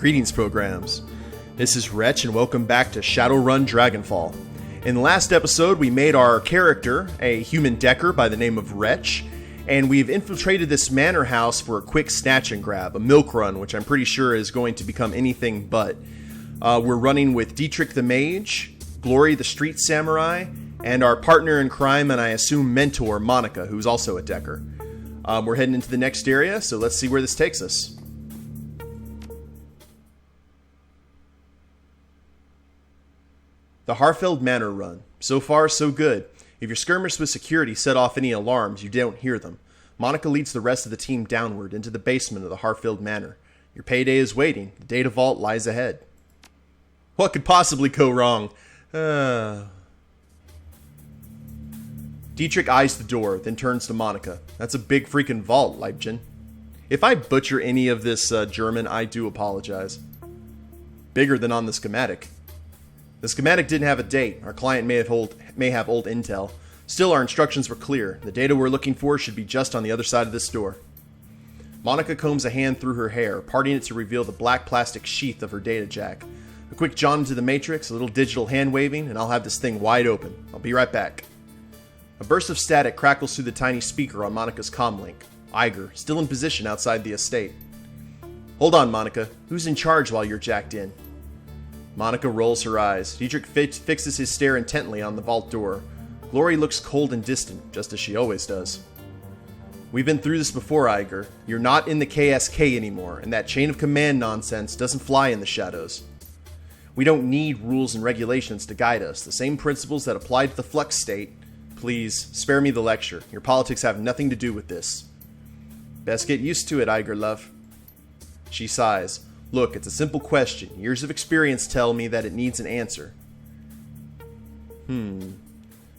Greetings, programs. This is Wretch, and welcome back to Shadowrun Dragonfall. In the last episode, we made our character a human decker by the name of Wretch, and we've infiltrated this manor house for a quick snatch and grab, a milk run, which I'm pretty sure is going to become anything but. We're running with Dietrich the Mage, Glory the Street Samurai, and our partner in crime, and I assume mentor, Monica, who's also a decker. We're heading into the next area, so let's see where this takes us. The Harfeld Manor Run. So far, so good. If your skirmish with security set off any alarms, you don't hear them. Monica leads the rest of the team downward into the basement of the Harfeld Manor. Your payday is waiting. The data vault lies ahead. What could possibly go wrong? Dietrich eyes the door, then turns to Monica. That's a big freaking vault, Leibchen. If I butcher any of this German, I do apologize. Bigger than on the schematic. The schematic didn't have a date. Our client may have old intel. Still, our instructions were clear. The data we're looking for should be just on the other side of this door. Monica combs a hand through her hair, parting it to reveal the black plastic sheath of her data jack. A quick jaunt into the matrix, a little digital hand waving, and I'll have this thing wide open. I'll be right back. A burst of static crackles through the tiny speaker on Monica's comlink. Iger, still in position outside the estate. Hold on, Monica. Who's in charge while you're jacked in? Monica rolls her eyes. Dietrich fixes his stare intently on the vault door. Glory looks cold and distant, just as she always does. We've been through this before, Iger. You're not in the KSK anymore, and that chain of command nonsense doesn't fly in the shadows. We don't need rules and regulations to guide us. The same principles that apply to the flux state. Please, spare me the lecture. Your politics have nothing to do with this. Best get used to it, Iger, love. She sighs. Look, it's a simple question. Years of experience tell me that it needs an answer.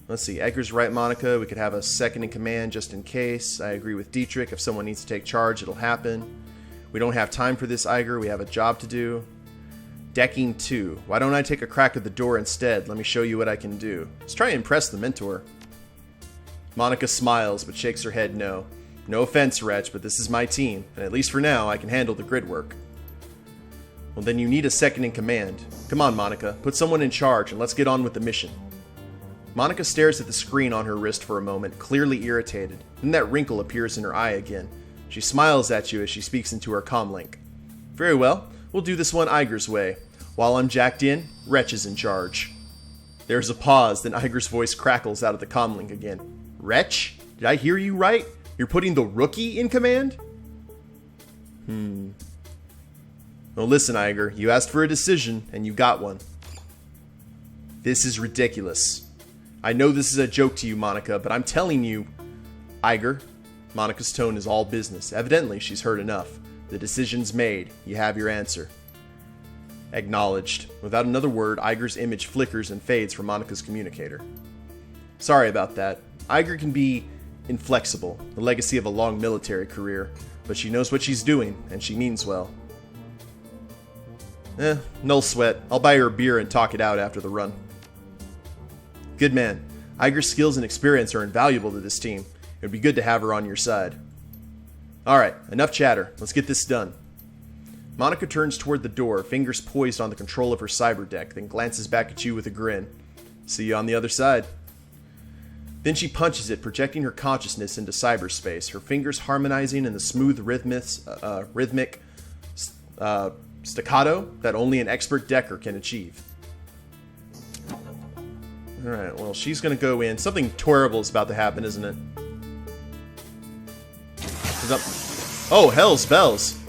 Let's see. Edgar's right, Monica. We could have a second in command just in case. I agree with Dietrich. If someone needs to take charge, it'll happen. We don't have time for this, Iger. We have a job to do. Decking 2. Why don't I take a crack at the door instead? Let me show you what I can do. Let's try and impress the mentor. Monica smiles, but shakes her head no. No offense, Wretch, but this is my team, and at least for now, I can handle the grid work. Well, then you need a second in command. Come on, Monica. Put someone in charge, and let's get on with the mission. Monica stares at the screen on her wrist for a moment, clearly irritated. Then that wrinkle appears in her eye again. She smiles at you as she speaks into her comlink. Very well. We'll do this one Iger's way. While I'm jacked in, Wretch is in charge. There's a pause, then Iger's voice crackles out of the comlink again. Wretch? Did I hear you right? You're putting the rookie in command? Well, listen, Iger. You asked for a decision, and you got one. This is ridiculous. I know this is a joke to you, Monica, but I'm telling you... Iger. Monica's tone is all business. Evidently, she's heard enough. The decision's made. You have your answer. Acknowledged. Without another word, Iger's image flickers and fades from Monica's communicator. Sorry about that. Iger can be inflexible, the legacy of a long military career, but she knows what she's doing, and she means well. No sweat. I'll buy her a beer and talk it out after the run. Good man. Iger's skills and experience are invaluable to this team. It would be good to have her on your side. Alright, enough chatter. Let's get this done. Monica turns toward the door, fingers poised on the control of her cyber deck, then glances back at you with a grin. See you on the other side. Then she punches it, projecting her consciousness into cyberspace, her fingers harmonizing in the smooth rhythmic staccato that only an expert decker can achieve. Alright, well, she's going to go in. Something terrible is about to happen, isn't it? Oh, hell's bells!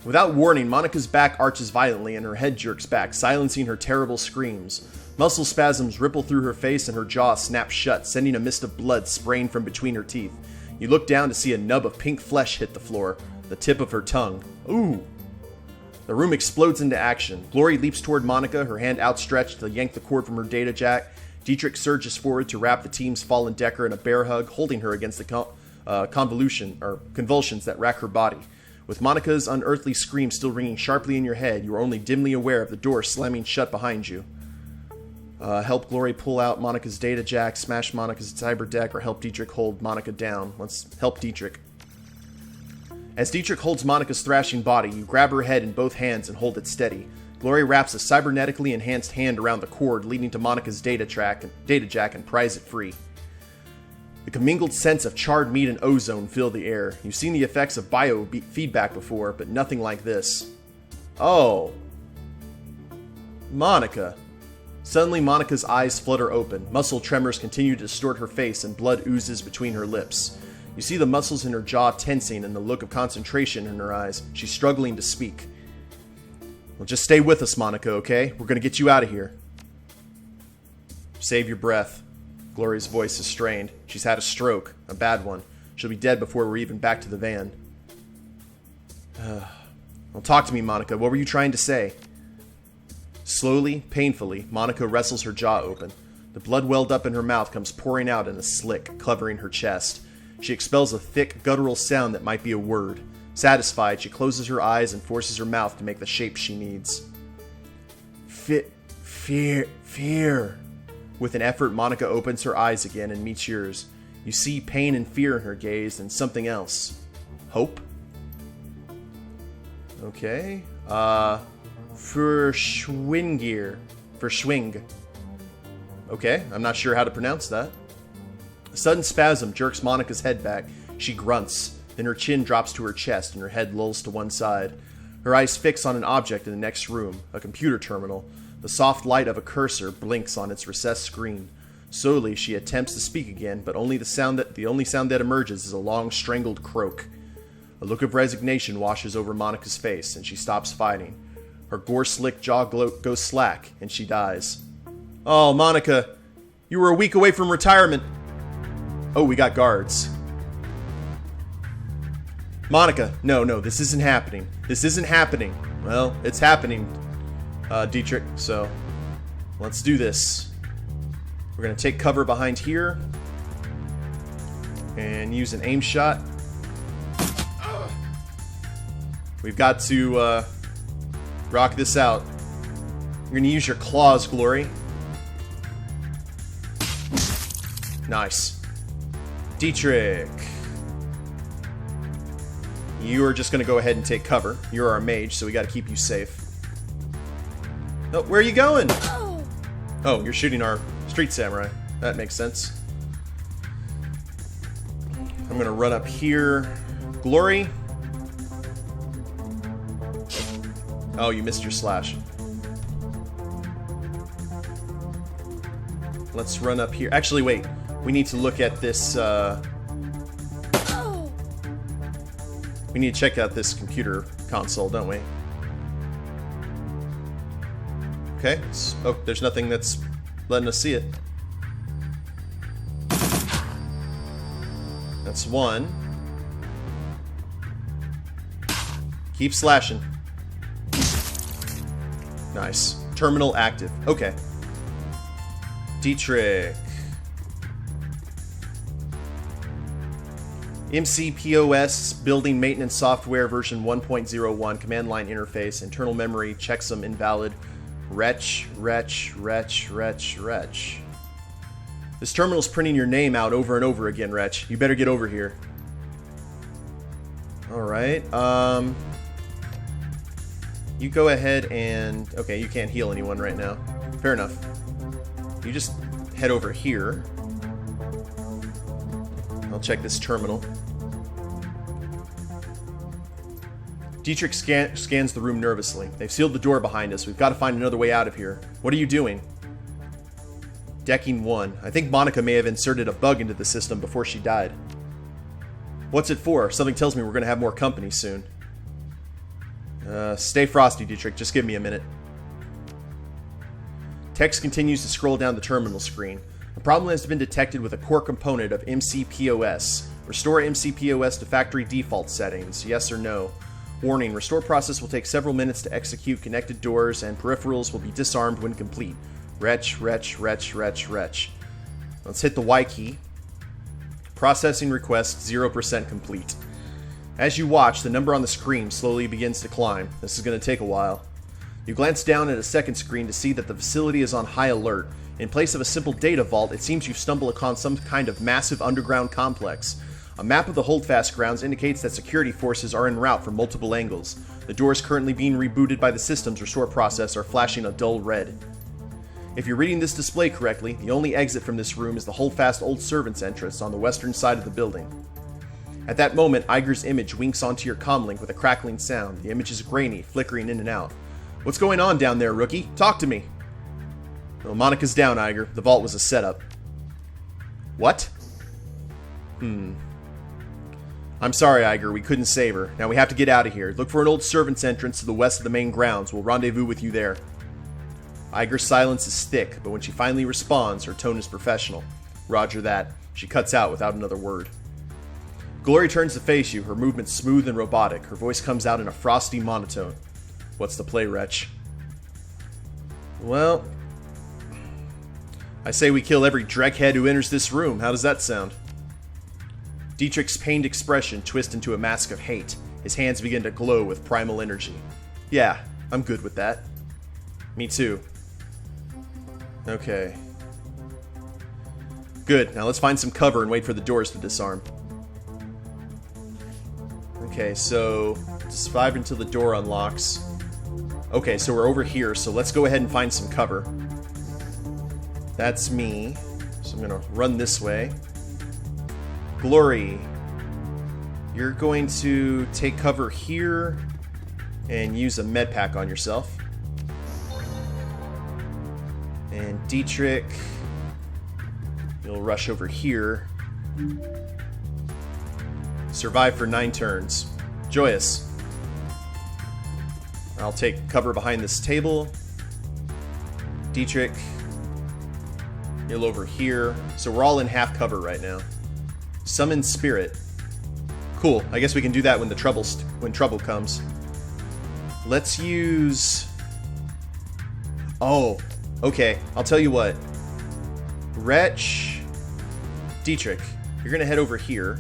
Without warning, Monica's back arches violently and her head jerks back, silencing her terrible screams. Muscle spasms ripple through her face and her jaw snaps shut, sending a mist of blood spraying from between her teeth. You look down to see a nub of pink flesh hit the floor, the tip of her tongue. Ooh! The room explodes into action. Glory leaps toward Monica, her hand outstretched to yank the cord from her data jack. Dietrich surges forward to wrap the team's fallen decker in a bear hug, holding her against the convulsions that rack her body. With Monica's unearthly scream still ringing sharply in your head, you are only dimly aware of the door slamming shut behind you. Help Glory pull out Monica's data jack, smash Monica's cyber deck, or help Dietrich hold Monica down. Let's help Dietrich. As Dietrich holds Monica's thrashing body, you grab her head in both hands and hold it steady. Glory wraps a cybernetically enhanced hand around the cord leading to Monica's data jack and pries it free. The commingled scents of charred meat and ozone fill the air. You've seen the effects of biofeedback before, but nothing like this. Oh. Monica. Suddenly, Monica's eyes flutter open. Muscle tremors continue to distort her face and blood oozes between her lips. You see the muscles in her jaw tensing and the look of concentration in her eyes. She's struggling to speak. Well, just stay with us, Monica, okay? We're gonna get you out of here. Save your breath. Glory's voice is strained. She's had a stroke. A bad one. She'll be dead before we're even back to the van. Well, talk to me, Monica. What were you trying to say? Slowly, painfully, Monica wrestles her jaw open. The blood welled up in her mouth comes pouring out in a slick, covering her chest. She expels a thick, guttural sound that might be a word. Satisfied, she closes her eyes and forces her mouth to make the shape she needs. Fear. With an effort, Monica opens her eyes again and meets yours. You see pain and fear in her gaze and something else. Hope? Okay. Verschwingir. Verschwing. Okay, I'm not sure how to pronounce that. A sudden spasm jerks Monica's head back. She grunts. Then her chin drops to her chest and her head lolls to one side. Her eyes fix on an object in the next room, a computer terminal. The soft light of a cursor blinks on its recessed screen. Slowly, she attempts to speak again, but the only sound that emerges is a long, strangled croak. A look of resignation washes over Monica's face, and she stops fighting. Her gore-slicked jaw goes slack, and she dies. Oh, Monica, you were a week away from retirement. Oh, we got guards. Monica, no, this isn't happening. This isn't happening. Well, it's happening, Dietrich, so let's do this. We're going to take cover behind here and use an aim shot. We've got to rock this out. You're going to use your claws, Glory. Nice. Dietrich. You are just going to go ahead and take cover. You're our mage, so we got to keep you safe. Oh, where are you going? Oh, you're shooting our street samurai. That makes sense. I'm going to run up here. Glory. Oh, you missed your slash. Let's run up here. Actually, wait. We need to look at this, we need to check out this computer console, don't we? Okay. Oh, there's nothing that's letting us see it. That's one. Keep slashing. Nice. Terminal active. Okay. Dietrich. MCPOS Building Maintenance Software version 1.01 command line interface internal memory checksum invalid. Wretch. This terminal's printing your name out over and over again, Wretch. You better get over here. Alright, you go ahead and... Okay, you can't heal anyone right now. Fair enough. You just head over here. I'll check this terminal. Dietrich scans the room nervously. They've sealed the door behind us. We've got to find another way out of here. What are you doing? Decking 1. I think Monica may have inserted a bug into the system before she died. What's it for? Something tells me we're going to have more company soon. Stay frosty, Dietrich. Just give me a minute. Text continues to scroll down the terminal screen. A problem has been detected with a core component of MCPOS. Restore MCPOS to factory default settings. Yes or no? Warning, restore process will take several minutes to execute. Connected doors and peripherals will be disarmed when complete. Wretch. Let's hit the Y key. Processing request 0% complete. As you watch, the number on the screen slowly begins to climb. This is going to take a while. You glance down at a second screen to see that the facility is on high alert. In place of a simple data vault, it seems you've stumbled upon some kind of massive underground complex. A map of the holdfast grounds indicates that security forces are en route from multiple angles. The doors currently being rebooted by the system's restore process are flashing a dull red. If you're reading this display correctly, the only exit from this room is the holdfast old servants' entrance on the western side of the building. At that moment, Iger's image winks onto your comlink with a crackling sound. The image is grainy, flickering in and out. What's going on down there, rookie? Talk to me. Well, Monica's down, Iger. The vault was a setup. What? I'm sorry, Iger. We couldn't save her. Now we have to get out of here. Look for an old servant's entrance to the west of the main grounds. We'll rendezvous with you there. Iger's silence is thick, but when she finally responds, her tone is professional. Roger that. She cuts out without another word. Glory turns to face you, her movements smooth and robotic. Her voice comes out in a frosty monotone. What's the play, Wretch? Well, I say we kill every dreckhead who enters this room. How does that sound? Dietrich's pained expression twists into a mask of hate. His hands begin to glow with primal energy. Yeah, I'm good with that. Me too. Okay. Good, now let's find some cover and wait for the doors to disarm. Okay, so just 5 until the door unlocks. Okay, so we're over here, so let's go ahead and find some cover. That's me. So I'm gonna run this way. Glory, you're going to take cover here and use a med pack on yourself. And Dietrich, you'll rush over here. Survive for 9 turns. Joyous, I'll take cover behind this table. Dietrich, you'll over here. So we're all in half cover right now. Summon Spirit. Cool. I guess we can do that when trouble comes. Let's use... Oh, okay. I'll tell you what. Wretch, Dietrich, you're gonna head over here.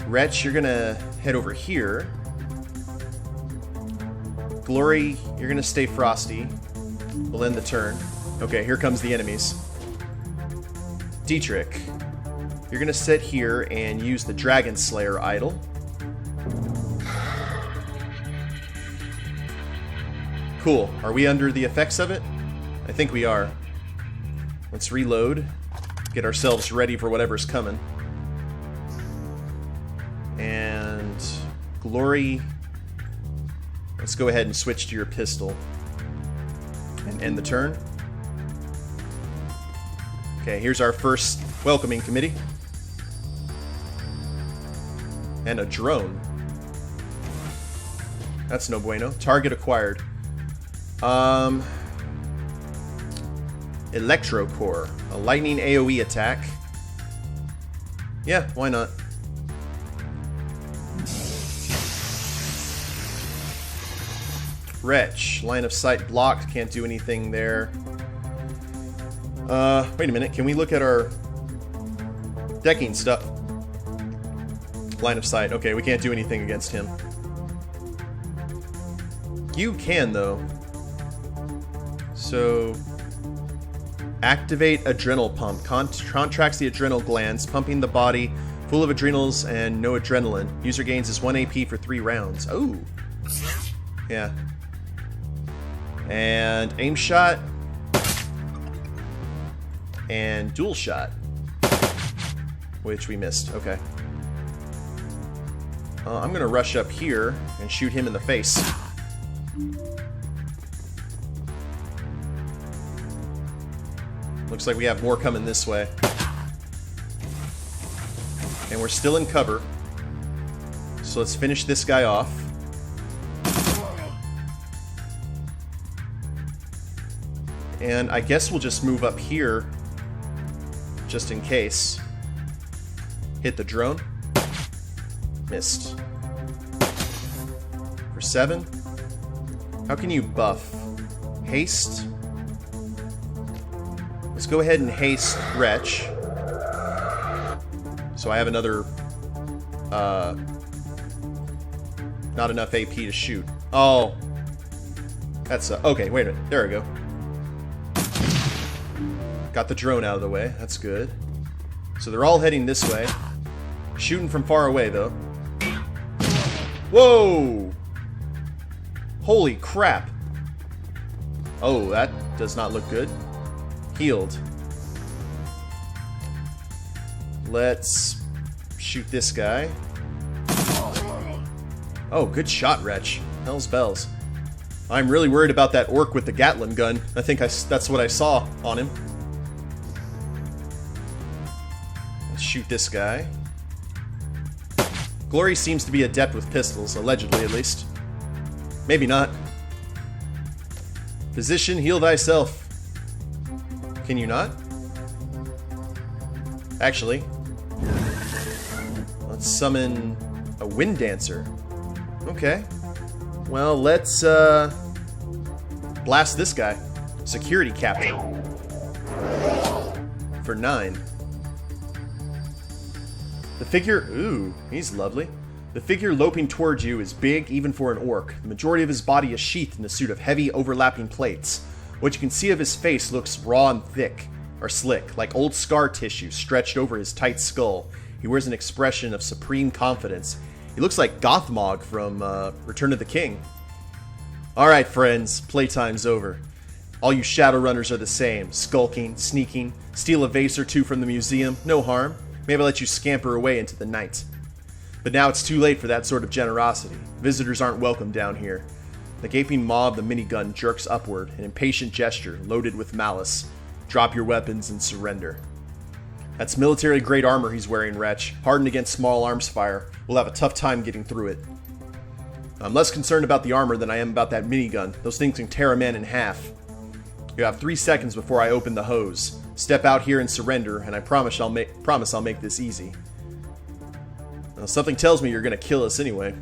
Wretch, you're gonna head over here. Glory, you're gonna stay frosty. We'll end the turn. Okay, here comes the enemies. Dietrich, you're gonna sit here and use the Dragon Slayer idol. Cool. Are we under the effects of it? I think we are. Let's reload. Get ourselves ready for whatever's coming. And Glory, let's go ahead and switch to your pistol. And end the turn. Okay, here's our first welcoming committee. And a drone. That's no bueno. Target acquired. Electrocore. A lightning AoE attack. Yeah, why not? Wretch. Line of sight blocked. Can't do anything there. Wait a minute. Can we look at our decking stuff? Line of sight. Okay, we can't do anything against him. You can, though. So, activate adrenal pump. Contracts the adrenal glands, pumping the body full of adrenals and no adrenaline. User gains is 1 AP for 3 rounds. Oh. Yeah. And aim shot. And dual shot. Which we missed. Okay. I'm going to rush up here and shoot him in the face. Looks like we have more coming this way. And we're still in cover. So let's finish this guy off. And I guess we'll just move up here. Just in case. Hit the drone. Missed. For 7. How can you buff? Haste. Let's go ahead and haste Wretch. So I have another... not enough AP to shoot. Oh. That's... okay, wait a minute. There we go. Got the drone out of the way. That's good. So they're all heading this way. Shooting from far away, though. Whoa! Holy crap. Oh, that does not look good. Healed. Let's shoot this guy. Oh, good shot, Wretch. Hell's bells. I'm really worried about that orc with the Gatling gun. I think that's what I saw on him. Let's shoot this guy. Glory seems to be adept with pistols, allegedly at least. Maybe not. Physician, heal thyself. Can you not? Actually, let's summon a wind dancer. Okay. Well, let's blast this guy. Security captain. For 9. The figure... Ooh, he's lovely. The figure loping towards you is big even for an orc. The majority of his body is sheathed in a suit of heavy, overlapping plates. What you can see of his face looks raw and thick, or slick, like old scar tissue stretched over his tight skull. He wears an expression of supreme confidence. He looks like Gothmog from Return of the King. Alright, friends, playtime's over. All you Shadowrunners are the same. Skulking, sneaking, steal a vase or two from the museum, no harm. Maybe let you scamper away into the night. But now it's too late for that sort of generosity. Visitors aren't welcome down here. The gaping maw of the minigun jerks upward, an impatient gesture, loaded with malice. Drop your weapons and surrender. That's military-grade armor he's wearing, Wretch. Hardened against small arms fire. We'll have a tough time getting through it. I'm less concerned about the armor than I am about that minigun. Those things can tear a man in half. You have 3 seconds before I open the hose. Step out here and surrender, and I promise I'll make this easy. Well, something tells me you're gonna kill us anyway.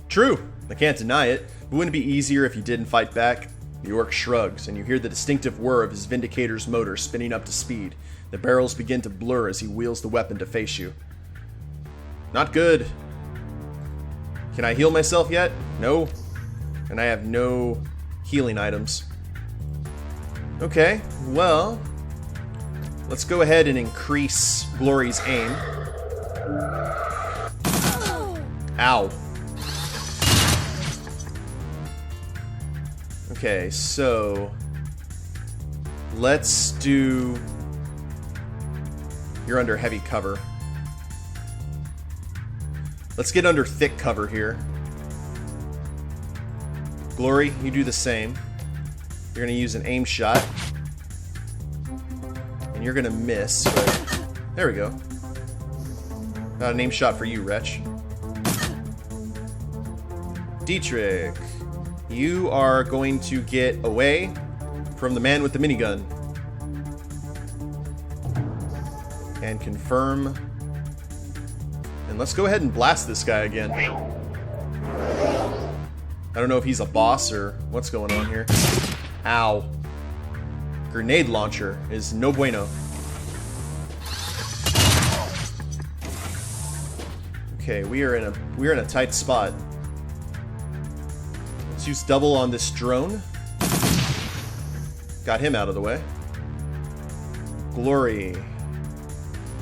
True, I can't deny it, but wouldn't it be easier if you didn't fight back? The orc shrugs, and you hear the distinctive whir of his Vindicator's motor spinning up to speed. The barrels begin to blur as he wheels the weapon to face you. Not good. Can I heal myself yet? No. And I have no healing items. Okay, well, let's go ahead and increase Glory's aim. Ow. Okay, so let's do... You're under heavy cover. Let's get under thick cover here. Glory, you do the same. You're going to use an aim shot. And you're going to miss. But there we go. Got an aim shot for you, Wretch. Dietrich, you are going to get away from the man with the minigun. And confirm. And let's go ahead and blast this guy again. I don't know if he's a boss or what's going on here. Ow. Grenade launcher is no bueno. Okay, we are in a tight spot. Let's use double on this drone. Got him out of the way. Glory.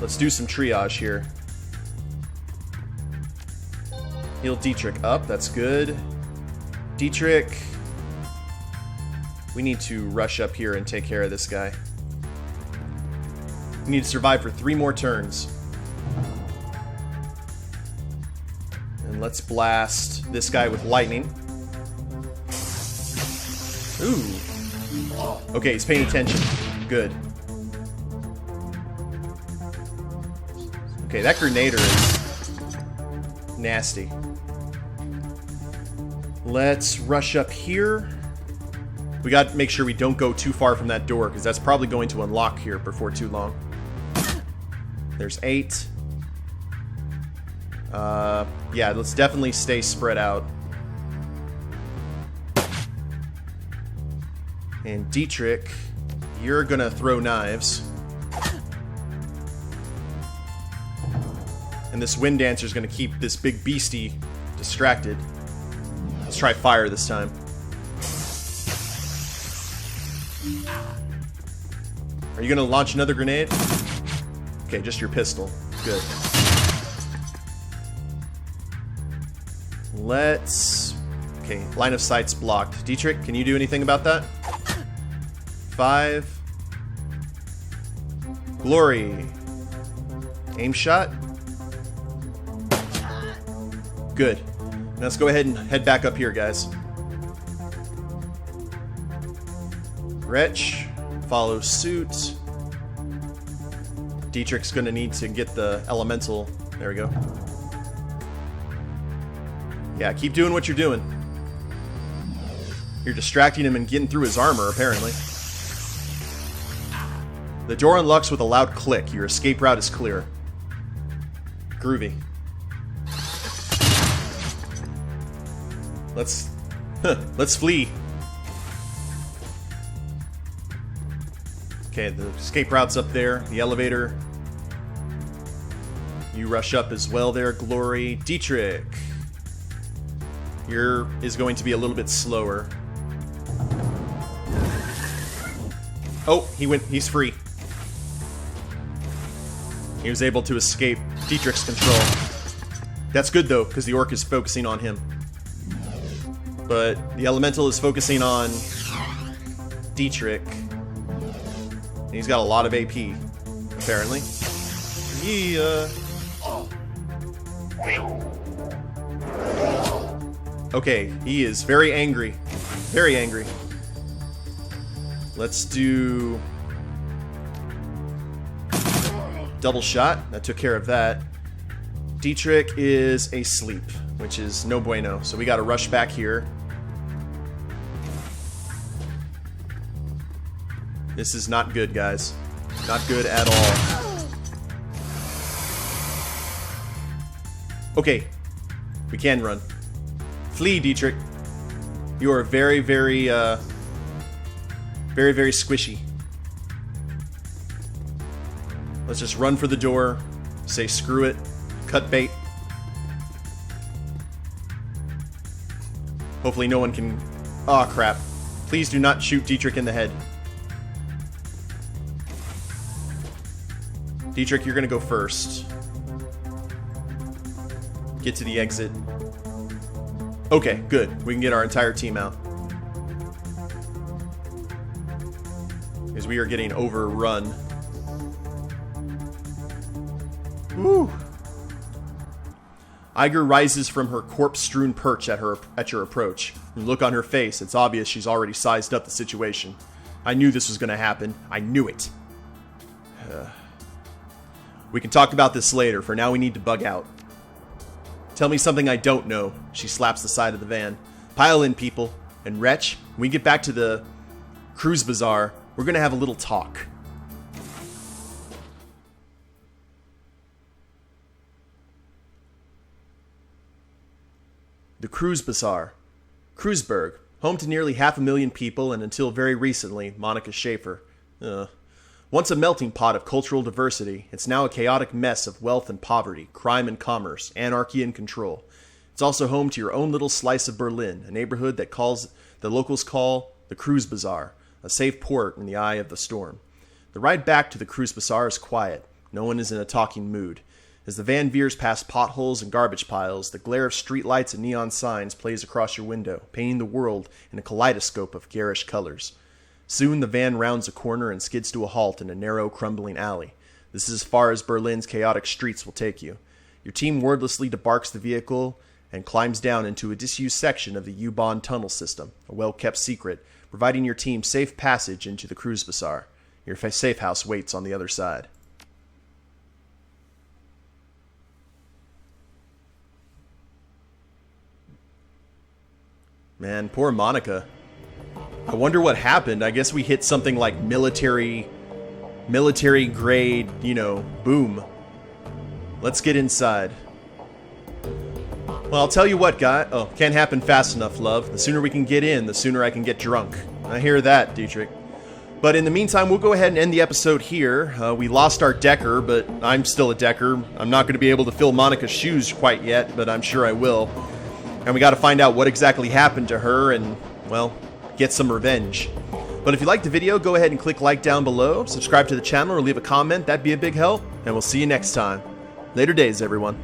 Let's do some triage here. Heal Dietrich up, that's good. Dietrich, we need to rush up here and take care of this guy. We need to survive for 3 more turns. And let's blast this guy with lightning. Ooh. Okay, he's paying attention. Good. Okay, that grenader is nasty. Let's rush up here. We got to make sure we don't go too far from that door, because that's probably going to unlock here before too long. There's 8. Yeah, let's definitely stay spread out. And Dietrich, you're gonna throw knives. And this wind dancer's gonna keep this big beastie distracted. Let's try fire this time. Are you gonna launch another grenade? Okay, just your pistol. Good. Let's... Okay, line of sight's blocked. Dietrich, can you do anything about that? 5. Glory. Aim shot. Good. Now let's go ahead and head back up here, guys. Wretch. Follow suit. Dietrich's gonna need to get the elemental. There we go. Yeah, keep doing what you're doing. You're distracting him and getting through his armor, apparently. The door unlocks with a loud click. Your escape route is clear. Groovy. Let's flee. Okay, the escape route's up there. The elevator. You rush up as well there, Glory. Dietrich. Your is going to be a little bit slower. Oh, he's free. He was able to escape Dietrich's control. That's good though, because the orc is focusing on him. But the elemental is focusing on Dietrich. And he's got a lot of AP, apparently. Yeah. Okay, he is very angry. Very angry. Let's do... double shot. That took care of that. Dietrich is asleep, which is no bueno. So we gotta rush back here. This is not good, guys. Not good at all. Okay. We can run. Flee, Dietrich. You are very, very, very, very squishy. Let's just run for the door. Say screw it. Cut bait. Hopefully no one can... Aw, crap. Please do not shoot Dietrich in the head. Dietrich, you're gonna go first. Get to the exit. Okay, good. We can get our entire team out. Because we are getting overrun. Woo! Iger rises from her corpse-strewn perch at your approach. You look on her face. It's obvious she's already sized up the situation. I knew this was going to happen. I knew it. We can talk about this later. For now, we need to bug out. Tell me something I don't know. She slaps the side of the van. Pile in, people. And Wretch, when we get back to the cruise bazaar, we're going to have a little talk. The Cruise Bazaar. Cruiseburg, home to nearly 500,000 people and until very recently, Monica Schaefer. Once a melting pot of cultural diversity, it's now a chaotic mess of wealth and poverty, crime and commerce, anarchy and control. It's also home to your own little slice of Berlin, a neighborhood that the locals call the Cruise Bazaar, a safe port in the eye of the storm. The ride back to the Cruise Bazaar is quiet. No one is in a talking mood. As the van veers past potholes and garbage piles, the glare of streetlights and neon signs plays across your window, painting the world in a kaleidoscope of garish colors. Soon the van rounds a corner and skids to a halt in a narrow, crumbling alley. This is as far as Berlin's chaotic streets will take you. Your team wordlessly debarks the vehicle and climbs down into a disused section of the U-Bahn tunnel system, a well-kept secret, providing your team safe passage into the Cruise Bazaar. Your safe house waits on the other side. Man, poor Monica. I wonder what happened. I guess we hit something like military grade, boom. Let's get inside. Well, I'll tell you what, guy. Oh, can't happen fast enough, love. The sooner we can get in, the sooner I can get drunk. I hear that, Dietrich. But in the meantime, we'll go ahead and end the episode here. We lost our decker, but I'm still a decker. I'm not going to be able to fill Monica's shoes quite yet, but I'm sure I will. And we got to find out what exactly happened to her and, well, get some revenge. But if you liked the video, go ahead and click like down below, subscribe to the channel, or leave a comment. That'd be a big help. And we'll see you next time. Later days, everyone.